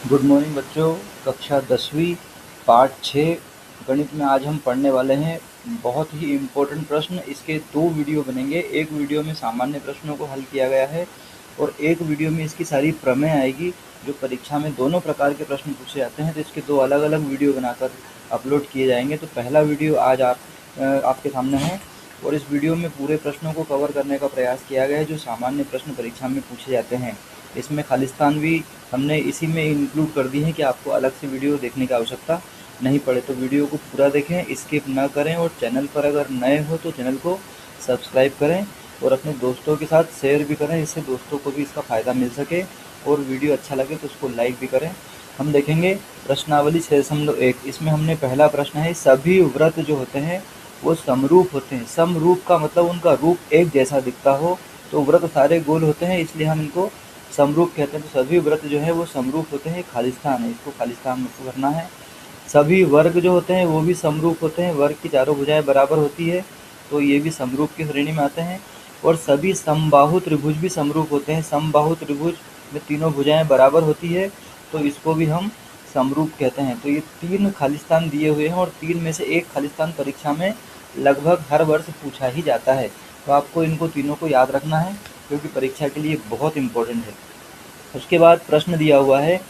Good morning बच्चों। कक्षा 10वीं पाठ 6 गणित में आज हम पढ़ने वाले हैं बहुत ही इम्पोर्टेंट प्रश्न। इसके 2 वीडियो बनेंगे। एक वीडियो में सामान्य प्रश्नों को हल किया गया है और एक वीडियो में इसकी सारी प्रमेय आएगी जो परीक्षा में दोनों प्रकार के प्रश्न पूछे जाते हैं। तो इसके 2 अलग अलग वीडियो बनाकर अपलोड किए जाएंगे। तो पहला वीडियो आज आपके सामने है और इस वीडियो में पूरे प्रश्नों को कवर करने का प्रयास किया गया है जो सामान्य प्रश्न परीक्षा में पूछे जाते हैं। इसमें खालिस्तान भी हमने इसी में इंक्लूड कर दी है कि आपको अलग से वीडियो देखने की आवश्यकता नहीं पड़े। तो वीडियो को पूरा देखें, स्किप ना करें और चैनल पर अगर नए हो तो चैनल को सब्सक्राइब करें और अपने दोस्तों के साथ शेयर भी करें, इससे दोस्तों को भी इसका फ़ायदा मिल सके। और वीडियो अच्छा लगे तो उसको लाइक भी करें। हम देखेंगे प्रश्नावली 6.1। इसमें हमने पहला प्रश्न है, सभी व्रत जो होते हैं वो समरूप होते हैं। समरूप का मतलब उनका रूप एक जैसा दिखता हो। तो व्रत सारे गोल होते हैं इसलिए हम इनको समरूप कहते हैं। तो सभी व्रत जो है वो समरूप होते हैं। खालिस्तान है, इसको खालिस्तान में करना है। सभी वर्ग जो होते हैं वो भी समरूप होते हैं। वर्ग की चारों भुजाएं बराबर होती है तो ये भी समरूप की श्रेणी में आते हैं। और सभी समबाहु त्रिभुज भी समरूप होते हैं। समबाहु त्रिभुज में तीनों भुजाएं बराबर होती है तो इसको भी हम समरूप कहते हैं। तो ये 3 खालिस्तान दिए हुए हैं और 3 में से एक खालिस्तान परीक्षा में लगभग हर वर्ष पूछा ही जाता है। तो आपको इनको तीनों को याद रखना है क्योंकि परीक्षा के लिए बहुत इम्पोर्टेंट है। उसके बाद प्रश्न दिया हुआ है,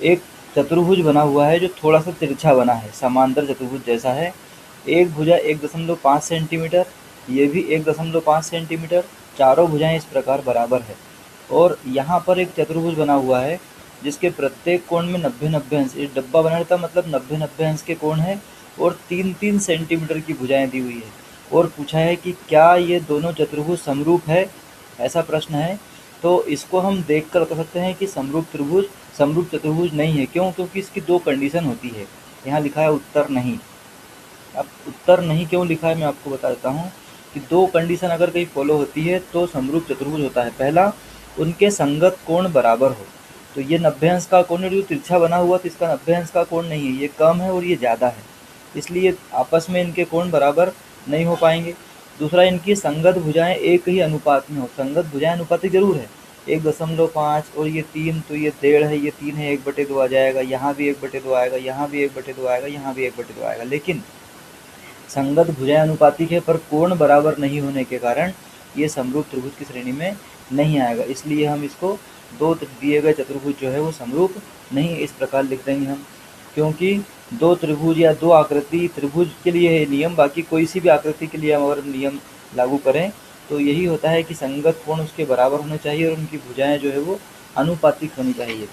एक चतुर्भुज बना हुआ है जो थोड़ा सा तिरछा बना है, समांतर चतुर्भुज जैसा है। एक भुजा 1.5 सेंटीमीटर, ये भी 1.5 सेंटीमीटर, चारों भुजाएं इस प्रकार बराबर है। और यहाँ पर एक चतुर्भुज बना हुआ है जिसके प्रत्येक कोण में 90-90 अंश, ये डब्बा बना रहता मतलब 90-90 अंश के कोण है और 3-3 सेंटीमीटर की भुजाएं दी हुई है। और पूछा है कि क्या ये दोनों चतुर्भुज समरूप है, ऐसा प्रश्न है। तो इसको हम देख कर बता सकते हैं कि समरूप चतुर्भुज नहीं है। क्यों? क्योंकि इसकी 2 कंडीशन होती है। यहाँ लिखा है उत्तर नहीं। अब उत्तर नहीं क्यों लिखा है मैं आपको बता देता हूँ कि 2 कंडीशन अगर कहीं फॉलो होती है तो समरूप चतुर्भुज होता है। पहला, उनके संगत कोण बराबर हो। तो ये 90 अंश का कोण जो तिरछा बना हुआ तो इसका 90 अंश का कोण नहीं है, ये कम है और ये ज़्यादा है, इसलिए आपस में इनके कोण बराबर नहीं हो पाएंगे। दूसरा, इनकी संगत भुजाएं एक ही अनुपात में हो। संगत भुजाएं अनुपातिक जरूर है, 1.5 और ये 3 तो ये 1.5 है, ये 3 है, 1/2 आ जाएगा, यहाँ भी 1/2 आएगा, यहाँ भी 1/2 आएगा, यहाँ भी 1/2 आएगा। लेकिन संगत भुजाएं अनुपातिक है पर कोण बराबर नहीं होने के कारण ये समरूप त्रिभुज की श्रेणी में नहीं आएगा। इसलिए हम इसको 2 दिए गए चतुर्भुज जो है वो समरूप नहीं, इस प्रकार लिख देंगे हम। क्योंकि 2 त्रिभुज या 2 आकृति त्रिभुज के लिए है नियम, बाकी कोई सी भी आकृति के लिए हम अगर नियम लागू करें तो यही होता है कि संगत कोण उसके बराबर होने चाहिए और उनकी भुजाएं जो है वो अनुपातिक होनी चाहिए।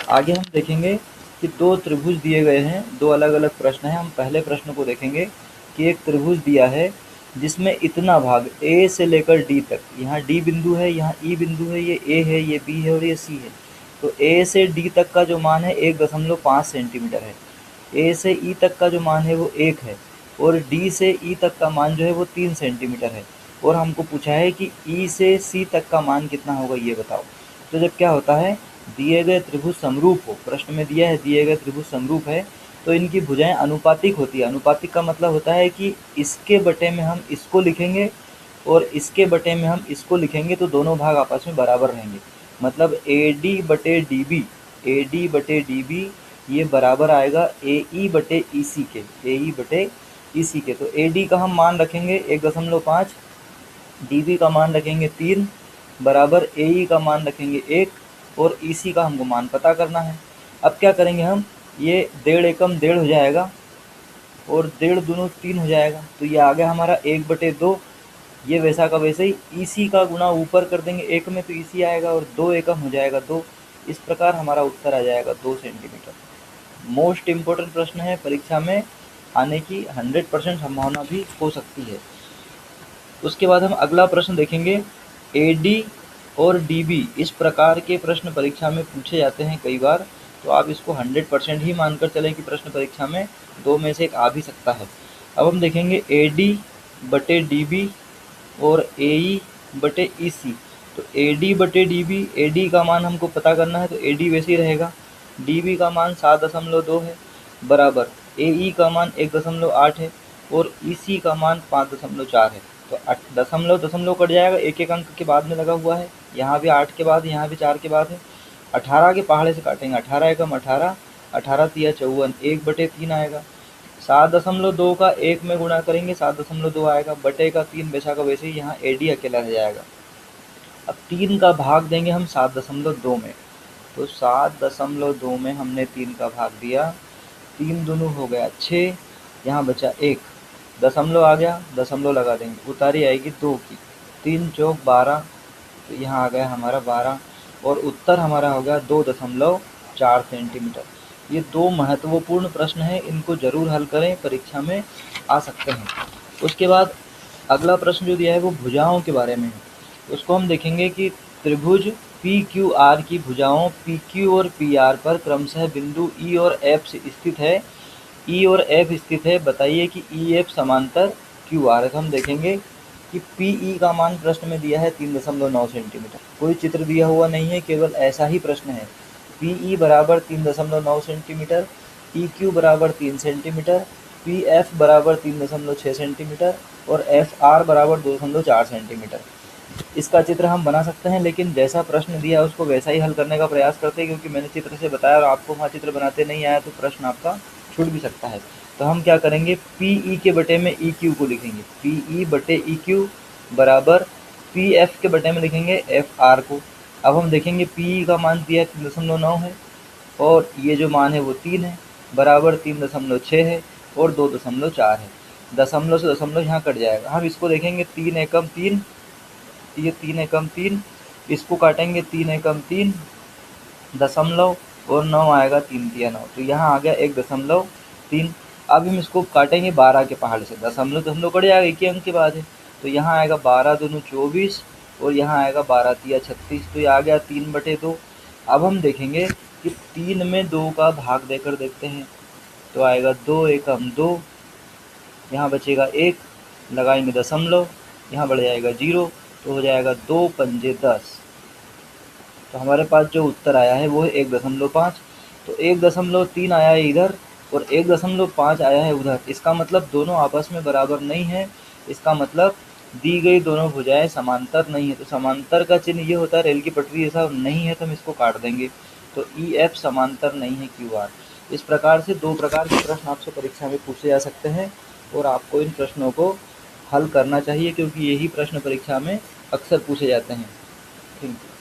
आगे हम देखेंगे कि 2 त्रिभुज दिए गए हैं, 2 अलग अलग प्रश्न हैं। हम पहले प्रश्न को देखेंगे कि एक त्रिभुज दिया है जिसमें इतना भाग ए से लेकर डी तक, यहाँ डी बिंदु है, यहाँ ई बिंदु है, ये ए है, ये बी है और ये सी है। तो ए से डी तक का जो मान है 1.5 सेंटीमीटर है। ए से ई तक का जो मान है वो 1 है और डी से ई तक का मान जो है वो 3 सेंटीमीटर है। और हमको पूछा है कि ई से सी तक का मान कितना होगा ये बताओ। तो जब क्या होता है, दिए गए त्रिभुज समरूप हो, प्रश्न में दिया है दिए गए त्रिभुज समरूप है तो इनकी भुजाएं अनुपातिक होती है। अनुपातिक का मतलब होता है कि इसके बटे में हम इसको लिखेंगे और इसके बटे में हम इसको लिखेंगे तो दोनों भाग आपस में बराबर रहेंगे। मतलब AD बटे DB ये बराबर आएगा AE बटे EC के, AE बटे EC के। तो AD का हम मान रखेंगे 1.5, DB का मान रखेंगे 3 बराबर AE का मान रखेंगे 1 और EC का हमको मान पता करना है। अब क्या करेंगे हम, ये 1.5 एकम 1.5 हो जाएगा और 1.5 दूनी 3 हो जाएगा। तो ये आ गया हमारा 1/2। ये वैसा का वैसे ही EC का गुणा ऊपर कर देंगे 1 में तो EC आएगा और 2 एकम हो जाएगा 2। इस प्रकार हमारा उत्तर आ जाएगा 2 सेंटीमीटर। मोस्ट इम्पोर्टेंट प्रश्न है, परीक्षा में आने की 100% संभावना भी हो सकती है। उसके बाद हम अगला प्रश्न देखेंगे, AD और DB इस प्रकार के प्रश्न परीक्षा में पूछे जाते हैं कई बार। तो आप इसको 100% ही मानकर चलें कि प्रश्न परीक्षा में 2 में से एक आ भी सकता है। अब हम देखेंगे AD बटे DB और AE बटे EC। तो AD बटे DB, AD का मान हमको पता करना है तो AD वैसे ही रहेगा, DB का मान 7.2 है बराबर AE का मान 1.8 है और EC का मान 5.4 है। तो दशमलव कट जाएगा, एक एक अंक के बाद में लगा हुआ है, यहाँ भी 8 के बाद, यहाँ भी 4 के बाद है। 18 के पहाड़े से काटेंगे, 18 एकम 18, 18 तिया 54, 1/3 आएगा। 7.2 का 1 में गुणा करेंगे 7.2 आएगा, बटे का 3 वैसा का वैसे ही, यहाँ AD अकेला रह जाएगा। अब 3 का भाग देंगे हम 7.2 में, तो 7.2 में हमने 3 का भाग दिया, 3 दूनी हो गया 6, यहाँ बचा 1, दशमलव आ गया, दशमलव लगा देंगे, उतारी आएगी 2 की, 3 चौक 12, तो यहाँ आ गया हमारा 12, और उत्तर हमारा हो गया 2.4 सेंटीमीटर। ये 2 महत्वपूर्ण प्रश्न हैं, इनको जरूर हल करें, परीक्षा में आ सकते हैं। उसके बाद अगला प्रश्न जो दिया है वो भुजाओं के बारे में है। उसको हम देखेंगे कि त्रिभुज PQR की भुजाओं PQ और PR पर क्रमशः बिंदु E और F स्थित है, E और F स्थित है, बताइए कि EF समांतर QR है। तो हम देखेंगे कि PE का मान प्रश्न में दिया है 3.9 सेंटीमीटर, कोई चित्र दिया हुआ नहीं है, केवल ऐसा ही प्रश्न है। PE बराबर 3.9 सेंटीमीटर, EQ बराबर 3 सेंटीमीटर, PF बराबर 3.6 सेंटीमीटर और FR बराबर 2.4 सेंटीमीटर। इसका चित्र हम बना सकते हैं, लेकिन जैसा प्रश्न दिया है उसको वैसा ही हल करने का प्रयास करते हैं, क्योंकि मैंने चित्र से बताया और आपको वहाँ चित्र बनाते नहीं आया तो प्रश्न आपका छूट भी सकता है। तो हम क्या करेंगे, PE के बटे में EQ को लिखेंगे, PE बटे EQ बराबर PF के बटे में लिखेंगे FR को। अब हम देखेंगे PE का मान दिया 3.9 है और ये जो मान है वो 3 है, बराबर 3.6 है और 2.4 है। दशमलव से दशमलव यहाँ कट जाएगा। हम इसको देखेंगे 3 एकम 3, ये 3 एकम 3, इसको काटेंगे 3 एकम 3, दशमलव और 9 आएगा 3 तिया 9, तो यहाँ आ गया 1.3। अब हम इसको काटेंगे 12 के पहाड़े से, दशमलव दशमलव कट जाएगा, एक ही अंक के बाद है, तो यहाँ आएगा 12 दूनी 24 और यहाँ आएगा 12 तिया 36, तो ये आ गया 3/2। अब हम देखेंगे कि 3 में 2 का भाग देकर देखते हैं, तो आएगा 2 एकम 2, यहाँ बचेगा 1, लगाएंगे दशमलव, यहाँ बढ़ जाएगा 0, तो हो जाएगा 2 पंजे 10। तो हमारे पास जो उत्तर आया है वो है 1.5, तो 1.3 आया है इधर और 1.5 आया है उधर। इसका मतलब दोनों आपस में बराबर नहीं है, इसका मतलब दी गई दोनों भुजाएं समांतर नहीं है। तो समांतर का चिन्ह ये होता है, रेल की पटरी जैसा नहीं है तो हम इसको काट देंगे, तो EF समांतर नहीं है QR। इस प्रकार से 2 प्रकार के प्रश्न आपसे परीक्षा में पूछे जा सकते हैं और आपको इन प्रश्नों को हल करना चाहिए, क्योंकि यही प्रश्न परीक्षा में अक्सर पूछे जाते हैं। Thank you.